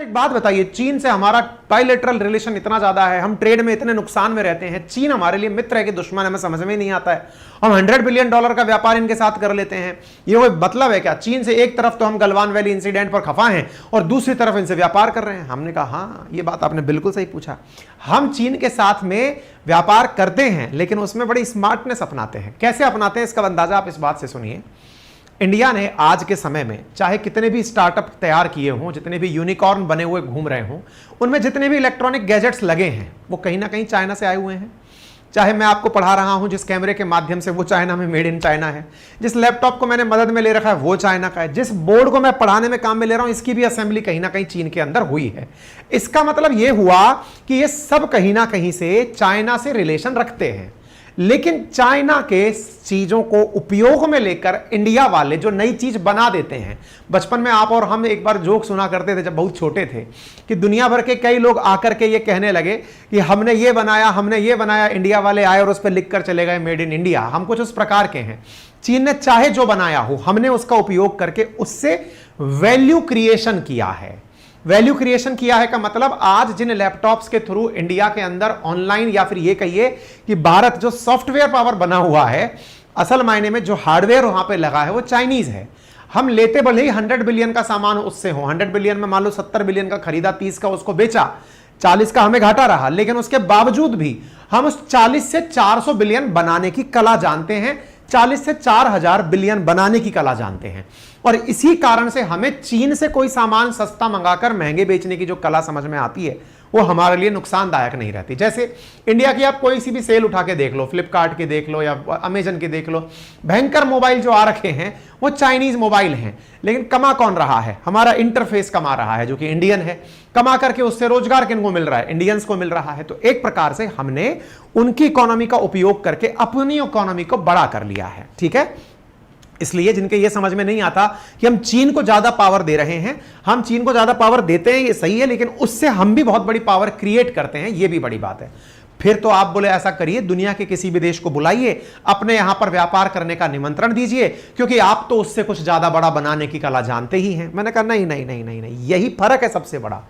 एक बात बताइए, चीन से हमारा बायलैटरल रिलेशन इतना ज्यादा है, हम ट्रेड में इतने नुकसान में रहते हैं, चीन हमारे लिए मित्र है कि दुश्मन, हमें समझ में नहीं आता है। हम $100 बिलियन का व्यापार इनके साथ कर लेते हैं, ये कोई मतलब है क्या? चीन से एक तरफ तो हम गलवान वैली इंसिडेंट पर खफा हैं और दूसरी तरफ इनसे व्यापार कर रहे हैं। हमने कहा हाँ, ये बात आपने बिल्कुल सही पूछा, हम चीन के साथ में व्यापार करते हैं लेकिन उसमें बड़ी स्मार्टनेस अपनाते हैं। कैसे अपनाते हैं इसका अंदाजा आप इस बात से सुनिए। इंडिया ने आज के समय में चाहे कितने भी स्टार्टअप तैयार किए हों, जितने भी यूनिकॉर्न बने हुए घूम रहे हों, उनमें जितने भी इलेक्ट्रॉनिक गैजेट्स लगे हैं वो कहीं ना कहीं चाइना से आए हुए हैं। चाहे मैं आपको पढ़ा रहा हूं जिस कैमरे के माध्यम से, वो चाइना में मेड इन चाइना है। जिस लैपटॉप को मैंने मदद में ले रखा है वो चाइना का है। जिस बोर्ड को मैं पढ़ाने में काम में ले रहा हूं इसकी भी असेंबली कहीं ना कहीं चीन के अंदर हुई है। इसका मतलब यह हुआ कि ये सब कहीं ना कहीं से चाइना से रिलेशन रखते हैं। लेकिन चाइना के चीजों को उपयोग में लेकर इंडिया वाले जो नई चीज बना देते हैं। बचपन में आप और हम एक बार जोक सुना करते थे जब बहुत छोटे थे कि दुनिया भर के कई लोग आकर के ये कहने लगे कि हमने ये बनाया, इंडिया वाले आए और उस पर लिख कर चले गए मेड इन इंडिया। हम कुछ उस प्रकार के हैं। चीन ने चाहे जो बनाया हो, हमने उसका उपयोग करके उससे वैल्यू क्रिएशन किया है। वैल्यू क्रिएशन किया है का मतलब आज जिन लैपटॉप्स के थ्रू इंडिया के अंदर ऑनलाइन, या फिर ये कहिए कि भारत जो सॉफ्टवेयर पावर बना हुआ है, असल मायने में जो हार्डवेयर वहां पे लगा है वो चाइनीज है। हम लेते भले ही 100 बिलियन का सामान उससे हो, 100 बिलियन में मान लो 70 बिलियन का खरीदा, 30 का उसको बेचा, 40 का हमें घाटा रहा, लेकिन उसके बावजूद भी हम उस 40 से 400 बिलियन बनाने की कला जानते हैं, 40 से 4000 बिलियन बनाने की कला जानते हैं। और इसी कारण से हमें चीन से कोई सामान सस्ता मंगाकर महंगे बेचने की जो कला समझ में आती है वो हमारे लिए नुकसानदायक नहीं रहती। जैसे इंडिया की आप कोई सी भी सेल उठा के देख लो, फ्लिपकार्ट के देख लो या अमेजन के देख लो, भयंकर मोबाइल जो आ रखे हैं वो चाइनीज मोबाइल हैं, लेकिन कमा कौन रहा है? हमारा इंटरफेस कमा रहा है जो कि इंडियन है। कमा करके उससे रोजगार किनको मिल रहा है? इंडियंस को मिल रहा है। तो एक प्रकार से हमने उनकी इकोनॉमी का उपयोग करके अपनी इकोनॉमी को बड़ा कर लिया है। ठीक है, इसलिए जिनके ये समझ में नहीं आता कि हम चीन को ज्यादा पावर दे रहे हैं, हम चीन को ज्यादा पावर देते हैं ये सही है, लेकिन उससे हम भी बहुत बड़ी पावर क्रिएट करते हैं, ये भी बड़ी बात है। फिर तो आप बोले ऐसा करिए, दुनिया के किसी भी देश को बुलाइए, अपने यहां पर व्यापार करने का निमंत्रण दीजिए, क्योंकि आप तो उससे कुछ ज्यादा बड़ा बनाने की कला जानते ही हैं। मैंने कहा नहीं नहीं नहीं नहीं नहीं, यही फर्क है सबसे बड़ा।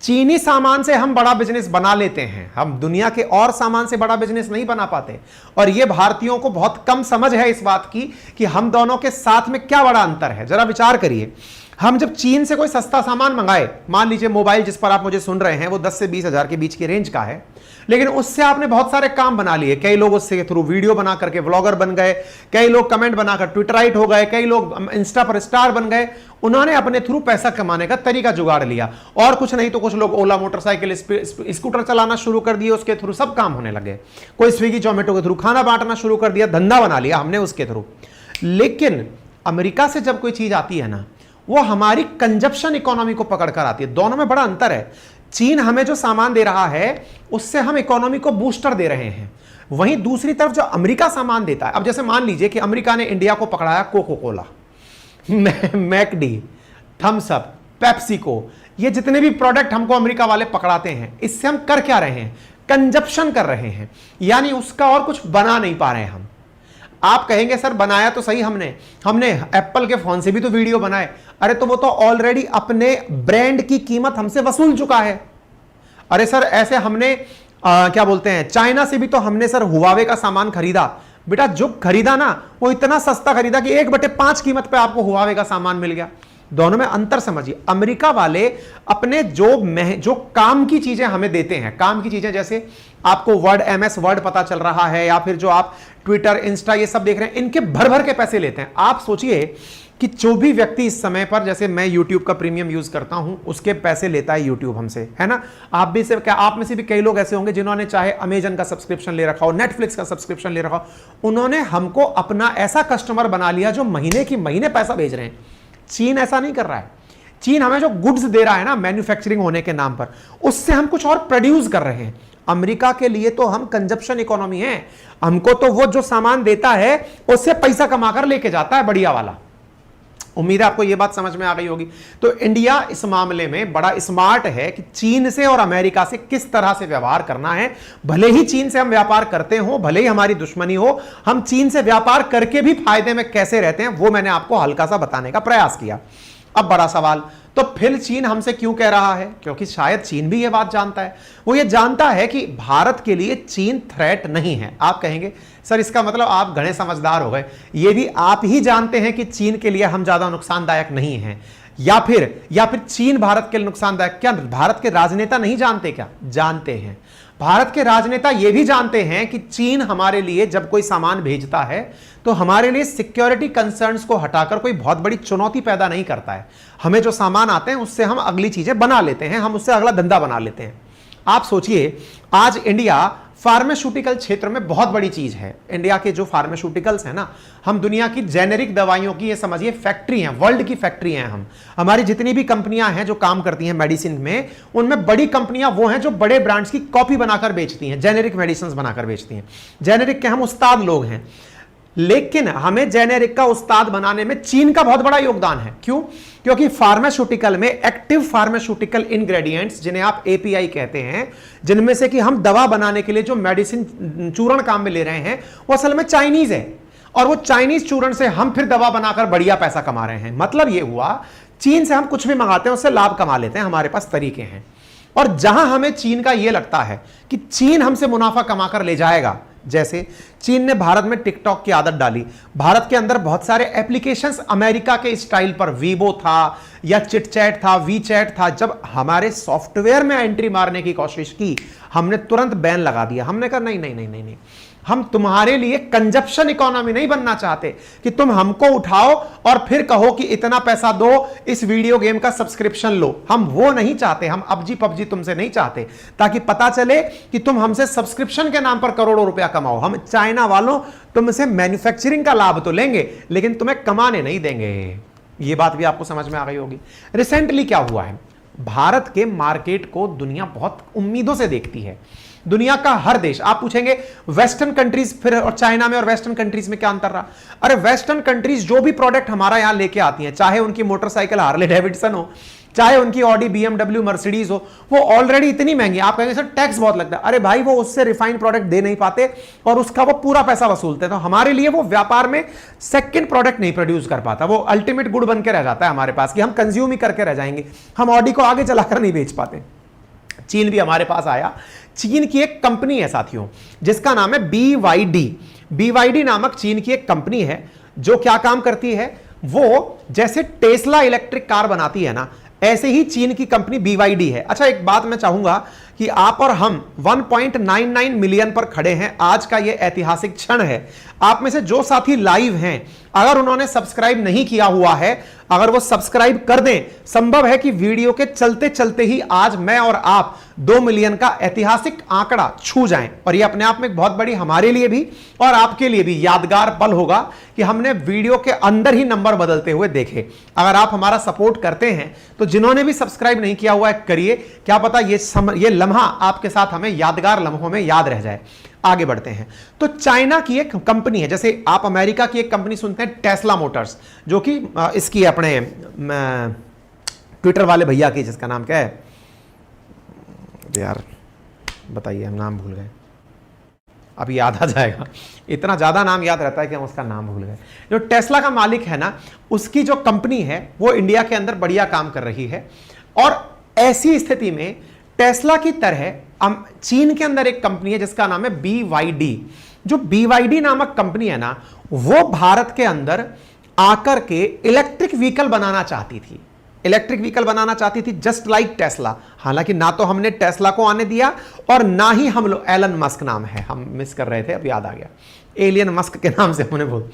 चीनी सामान से हम बड़ा बिजनेस बना लेते हैं, हम दुनिया के और सामान से बड़ा बिजनेस नहीं बना पाते। और यह भारतीयों को बहुत कम समझ है इस बात की कि हम दोनों के साथ में क्या बड़ा अंतर है। जरा विचार करिए, हम जब चीन से कोई सस्ता सामान मंगाए, मान लीजिए मोबाइल जिस पर आप मुझे सुन रहे हैं वो 10 से 20 हजार के बीच की रेंज का है, लेकिन उससे आपने बहुत सारे काम बना लिए। कई लोग उससे थ्रू वीडियो बना करके व्लॉगर बन गए, कई लोग कमेंट बनाकर ट्विटराइट हो गए, कई लोग इंस्टा पर स्टार बन गए। उन्होंने अपने थ्रू पैसा कमाने का तरीका जुगाड़ लिया। और कुछ नहीं तो कुछ लोग ओला मोटरसाइकिल, स्कूटर चलाना शुरू कर दिए, उसके थ्रू सब काम होने लगे। कोई स्विगी जोमेटो के थ्रू खाना बांटना शुरू कर दिया, धंधा बना लिया हमने उसके थ्रू। लेकिन अमेरिका से जब कोई चीज आती है ना, वो हमारी कंजप्शन इकोनॉमी को पकड़कर आती है। दोनों में बड़ा अंतर है। चीन हमें जो सामान दे रहा है उससे हम इकोनॉमी को बूस्टर दे रहे हैं, वहीं दूसरी तरफ जो अमेरिका सामान देता है, अब जैसे मान लीजिए कि अमेरिका ने इंडिया को पकड़ाया Coca Cola, McD, Thums Up, PepsiCo, ये जितने भी प्रोडक्ट हमको अमेरिका वाले पकड़ाते हैं, इससे हम कर क्या रहे हैं? कंजप्शन कर रहे हैं, यानी उसका और कुछ बना नहीं पा रहे हैं हम। आप कहेंगे सर बनाया तो सही हमने एप्पल के फोन से भी तो वीडियो बनाए। अरे तो वो तो ऑलरेडी अपने ब्रांड की कीमत हमसे वसूल चुका है। अरे सर ऐसे हमने क्या बोलते हैं, चाइना से भी तो हमने सर हुआवे का सामान खरीदा। बेटा जो खरीदा ना वो इतना सस्ता खरीदा कि 1/5 कीमत पे आपको हुआवे का सामान मिल गया। दोनों में अंतर समझिए। अमेरिका वाले अपने जो काम की चीजें हमें देते हैं, काम की चीजें जैसे आपको वर्ड, MS वर्ड पता चल रहा है, या फिर जो आप ट्विटर, इंस्टा ये सब देख रहे हैं, इनके भर भर के पैसे लेते हैं। आप सोचिए कि जो भी व्यक्ति इस समय पर, जैसे मैं YouTube का प्रीमियम यूज करता हूं, उसके पैसे लेता है YouTube हमसे, है ना। आप में से भी कई लोग ऐसे होंगे जिन्होंने चाहे अमेजन का सब्सक्रिप्शन ले रखा हो, नेटफ्लिक्स का सब्सक्रिप्शन ले रखा हो, उन्होंने हमको अपना ऐसा कस्टमर बना लिया जो महीने की महीने पैसा भेज रहे हैं। चीन ऐसा नहीं कर रहा है। चीन हमें जो गुड्स दे रहा है ना मैन्युफैक्चरिंग होने के नाम पर, उससे हम कुछ और प्रोड्यूस कर रहे हैं। अमेरिका के लिए तो हम कंजप्शन इकोनॉमी है, हमको तो वो जो सामान देता है उससे पैसा कमाकर लेके जाता है बढ़िया वाला। उम्मीद है आपको यह बात समझ में आ गई होगी। तो इंडिया इस मामले में बड़ा स्मार्ट है कि चीन से और अमेरिका से किस तरह से व्यवहार करना है। भले ही चीन से हम व्यापार करते हो, भले ही हमारी दुश्मनी हो, हम चीन से व्यापार करके भी फायदे में कैसे रहते हैं वो मैंने आपको हल्का सा बताने का प्रयास किया। अब बड़ा सवाल, तो फिर चीन हमसे क्यों कह रहा है? क्योंकि शायद चीन भी यह बात जानता है। वो ये जानता है कि भारत के लिए चीन थ्रेट नहीं है। आप कहेंगे सर इसका मतलब आप घने समझदार हो गए, ये भी आप ही जानते हैं कि चीन के लिए हम ज्यादा नुकसानदायक नहीं हैं, या फिर चीन भारत के लिए नुकसानदायक? क्या भारत के राजनेता नहीं जानते? क्या जानते हैं। भारत के राजनेता यह भी जानते हैं कि चीन हमारे लिए जब कोई सामान भेजता है तो हमारे लिए सिक्योरिटी कंसर्न्स को हटाकर कोई बहुत बड़ी चुनौती पैदा नहीं करता है। हमें जो सामान आते हैं उससे हम अगली चीजें बना लेते हैं, हम उससे अगला धंधा बना लेते हैं। आप सोचिए, आज इंडिया फार्मास्यूटिकल क्षेत्र में बहुत बड़ी चीज है। इंडिया के जो फार्मास्यूटिकल्स है ना, हम दुनिया की जेनेरिक दवाइयों की, ये समझिए फैक्ट्री हैं, वर्ल्ड की फैक्ट्री हैं हम। हमारी जितनी भी कंपनियां हैं जो काम करती हैं मेडिसिन में, उनमें बड़ी कंपनियां वो हैं जो बड़े ब्रांड्स की कॉपी बनाकर बेचती हैं, जेनेरिक मेडिसिन बनाकर बेचती हैं। जेनेरिक के हम उस्ताद लोग हैं, लेकिन हमें जेनेरिक का उस्ताद बनाने में चीन का बहुत बड़ा योगदान है। क्यों? क्योंकि फार्मास्यूटिकल में एक्टिव फार्मास्यूटिकल इंग्रेडिएंट्स, जिन्हें आप एपीआई कहते हैं, जिनमें से कि हम दवा बनाने के लिए जो मेडिसिन चूर्ण काम में ले रहे हैं, वो असल में चाइनीज है, और वो चाइनीज चूर्ण से हम फिर दवा बनाकर बढ़िया पैसा कमा रहे हैं। मतलब ये हुआ, चीन से हम कुछ भी मंगाते हैं उससे लाभ कमा लेते हैं, हमारे पास तरीके हैं। और जहां हमें चीन का यह लगता है कि चीन हमसे मुनाफा कमाकर ले जाएगा, जैसे चीन ने भारत में टिकटॉक की आदत डाली, भारत के अंदर बहुत सारे एप्लीकेशंस अमेरिका के स्टाइल पर, वीवो था या चिटचैट था, वी चैट था, जब हमारे सॉफ्टवेयर में एंट्री मारने की कोशिश की, हमने तुरंत बैन लगा दिया। हमने कहा नहीं नहीं नहीं नहीं नहीं, हम तुम्हारे लिए कंजप्शन इकोनॉमी नहीं बनना चाहते कि तुम हमको उठाओ और फिर कहो कि इतना पैसा दो, इस वीडियो गेम का सब्सक्रिप्शन लो। हम वो नहीं चाहते, हम अबजी पबजी तुमसे नहीं चाहते, ताकि पता चले कि तुम हमसे सब्सक्रिप्शन के नाम पर करोड़ों रुपया कमाओ। हम चाइना वालों तुमसे मैन्युफैक्चरिंग का लाभ तो लेंगे, लेकिन तुम्हें कमाने नहीं देंगे। ये बात भी आपको समझ में आ गई होगी। रिसेंटली क्या हुआ है, भारत के मार्केट को दुनिया बहुत उम्मीदों से देखती है। दुनिया का हर देश, आप पूछेंगे वेस्टर्न कंट्रीज फिर और चाइना में और वेस्टर्न कंट्रीज में क्या अंतर रहा? अरे वेस्टर्न कंट्रीज जो भी प्रोडक्ट हमारा यहां लेके आती हैं, चाहे उनकी मोटरसाइकिल हार्ले डेविडसन हो, चाहे उनकी ऑडी बीएमडब्ल्यू मर्सिडीज हो, वो ऑलरेडी इतनी महंगी। आप कहेंगे सर टैक्स बहुत लगता है। अरे भाई, वो उससे रिफाइंड प्रोडक्ट दे नहीं पाते और उसका वो पूरा पैसा वसूलते हैं, तो हमारे लिए वो व्यापार में सेकंड प्रोडक्ट नहीं प्रोड्यूस कर पाता, वो अल्टीमेट गुड बन के रह जाता है हमारे पास कि हम कंज्यूम ही करके रह जाएंगे, हम ऑडी को आगे चलाकर नहीं बेच पाते। चीन भी हमारे पास आया। चीन की एक कंपनी है साथियों, जिसका नाम है BYD। BYD नामक चीन की एक कंपनी है जो क्या काम करती है, वो जैसे टेस्ला इलेक्ट्रिक कार बनाती है ना, ऐसे ही चीन की कंपनी BYD है। अच्छा, एक बात मैं चाहूंगा कि आप और हम 1.99 मिलियन पर खड़े हैं। आज का यह ऐतिहासिक क्षण है। आप में से जो साथी लाइव हैं, अगर उन्होंने सब्सक्राइब नहीं किया हुआ है, अगर वो सब्सक्राइब कर दें, संभव है कि वीडियो के चलते चलते ही आज मैं और आप 2 मिलियन का ऐतिहासिक आंकड़ा छू जाएं। और ये अपने आप में बहुत बड़ी, हमारे लिए भी और आपके लिए भी यादगार पल होगा कि हमने वीडियो के अंदर ही नंबर बदलते हुए देखे। अगर आप हमारा सपोर्ट करते हैं तो जिन्होंने भी सब्सक्राइब नहीं किया हुआ है करिए, क्या पता ये लम्हा आपके साथ हमें यादगार लम्हों में याद रह जाए। आगे बढ़ते हैं। तो चाइना की एक कंपनी है, जैसे आप अमेरिका की एक कंपनी सुनते हैं टेस्ला मोटर्स, जो कि इसकी अपने ट्विटर वाले भैया की, जिसका नाम क्या है यार, बताइए, हम नाम भूल गए, अब याद आ जाएगा। इतना ज्यादा नाम याद रहता है कि हम उसका नाम भूल गए। जो टेस्ला का मालिक है ना, उसकी जो कंपनी है वो इंडिया के अंदर बढ़िया काम कर रही है। और ऐसी स्थिति में टेस्ला की तरह चीन के अंदर एक कंपनी है जिसका नाम है BYD। जो BYD नामक कंपनी है ना, वो भारत के अंदर आकर के इलेक्ट्रिक व्हीकल बनाना चाहती थी। इलेक्ट्रिक व्हीकल बनाना चाहती थी जस्ट लाइक टेस्ला। हालांकि ना तो हमने टेस्ला को आने दिया और ना ही हम लोग, एलन मस्क नाम है, हम मिस कर रहे थे, अब याद आ गया, एलियन मस्क के नाम से हमने बोल।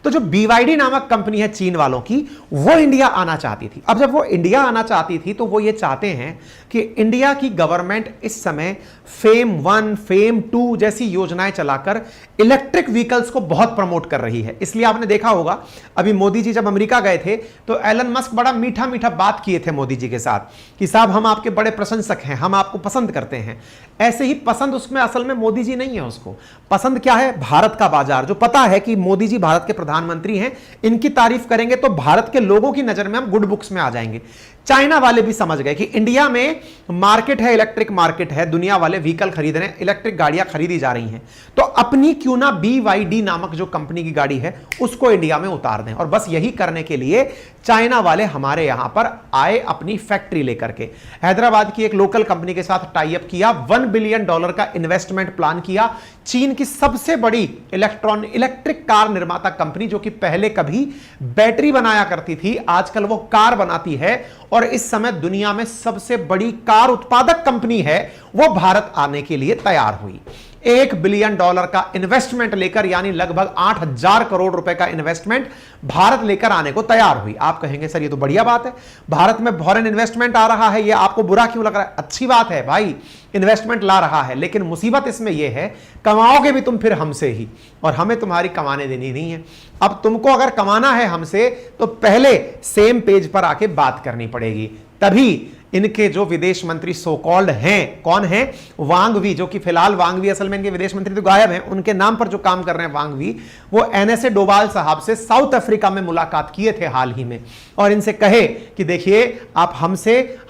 तो जो BYD नामक कंपनी है चीन वालों की, वो इंडिया आना चाहती थी। अब जब वो इंडिया आना चाहती थी तो वो ये चाहते हैं कि इंडिया की गवर्नमेंट इस समय फेम 1, फेम 2 जैसी योजनाएं चलाकर इलेक्ट्रिक व्हीकल्स को बहुत प्रमोट कर रही है। इसलिए आपने देखा होगा, अभी मोदी जी जब अमेरिका गए थे तो एलन मस्क बड़ा मीठा मीठा बात किए थे मोदी जी के साथ कि साहब हम आपके बड़े प्रशंसक हैं, हम आपको पसंद करते हैं। ऐसे ही पसंद उसमें असल में मोदी जी नहीं है, उसको पसंद क्या है, भारत का बाजार। जो पता है कि मोदी जी भारत के प्रधान प्रधानमंत्री हैं, इनकी तारीफ करेंगे तो भारत के लोगों की नजर में हम गुड बुक्स में आ जाएंगे। चाइना वाले भी समझ गए कि इंडिया में मार्केट है, इलेक्ट्रिक मार्केट है, दुनिया वाले व्हीकल खरीद रहे हैं, इलेक्ट्रिक गाड़ियां खरीदी जा रही हैं, तो अपनी क्यों ना BYD नामक जो कंपनी की गाड़ी है उसको इंडिया में उतार दें। और बस यही करने के लिए चाइना वाले हमारे यहां पर आए अपनी फैक्ट्री लेकर के। हैदराबाद की एक लोकल कंपनी के साथ टाई अप किया, $1 बिलियन का इन्वेस्टमेंट प्लान किया। चीन की सबसे बड़ी इलेक्ट्रिक कार निर्माता कंपनी, जो कि पहले कभी बैटरी बनाया करती थी, आजकल वो कार बनाती है और इस समय दुनिया में सबसे बड़ी कार उत्पादक कंपनी है, वो भारत आने के लिए तैयार हुई। $1 बिलियन का इन्वेस्टमेंट लेकर, यानी लगभग 8,000 करोड़ रुपए का इन्वेस्टमेंट भारत लेकर आने को तैयार हुई। आप कहेंगे सर ये तो बढ़िया बात है, भारत में फॉरेन इन्वेस्टमेंट आ रहा है, ये आपको बुरा क्यों लग रहा है? अच्छी बात है भाई, इन्वेस्टमेंट ला रहा है, लेकिन मुसीबत इसमें यह है कमाओगे भी तुम फिर हमसे ही, और हमें तुम्हारी कमाने देनी नहीं है। अब तुमको अगर कमाना है हमसे तो पहले सेम पेज पर आके बात करनी पड़ेगी, तभी इनके जो विदेश मंत्री सो कॉल्ड हैं, कौन है? वांग वी, जो कि फिलहाल वांग वी असल में इनके विदेश मंत्री तो गायब हैं, उनके नाम पर जो काम कर रहे हैं वांग वी, वो NSA डोभाल साहब से साउथ अफ्रीका में मुलाकात किए थे हाल ही में, और इनसे कहे कि देखिए आप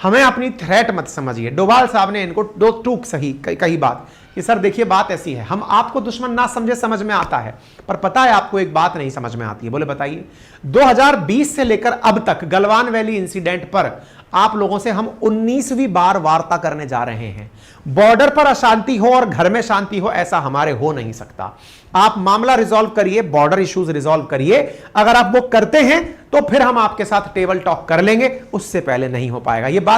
हमें अपनी थ्रेट मत समझिए। डोभाल साहब ने इनको दो टूक सही कही बात कि सर देखिए बात ऐसी है, हम आपको दुश्मन ना समझे, समझ में आता है, पर पता है आपको एक बात नहीं समझ में आती है। बोले बताइए। 2020 से लेकर अब तक गलवान वैली इंसिडेंट पर आप लोगों से हम 19वीं बार वार्ता करने जा रहे हैं। बॉर्डर पर अशांति हो और घर में शांति हो, ऐसा हमारे हो नहीं सकता। आप मामला रिजॉल्व करिए, बॉर्डर इश्यूज रिजॉल्व करिए, अगर आप वो करते हैं तो फिर हम आपके साथ टेबल टॉक कर लेंगे, उससे पहले नहीं हो पाएगा। ये बात